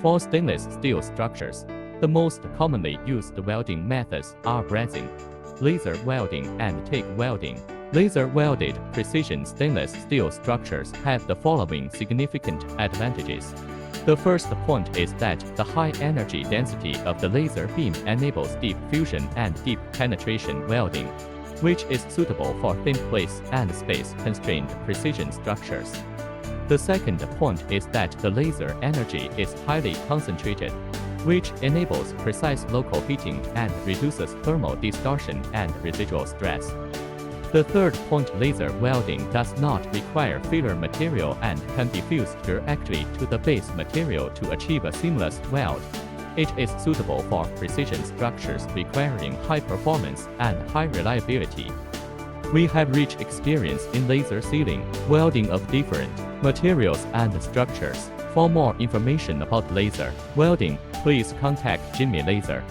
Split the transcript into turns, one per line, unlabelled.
For stainless steel structures, the most commonly used welding methods are brazing, laser welding, and TIG welding. Laser welded precision stainless steel structures have the following significant advantages. The first point is that the high energy density of the laser beam enables deep fusion and deep penetration welding, which is suitable for thin place and space-constrained precision structures. The second point is that the laser energy is highly concentrated, which enables precise local heating and reduces thermal distortion and residual stress. The third point, laser welding does not require filler material and can be fused directly to the base material to achieve a seamless weld. It is suitable for precision structures requiring high performance and high reliability. We have rich experience in laser sealing, welding of different materials and structures. For more information about laser welding, please contact Jimmy Laser.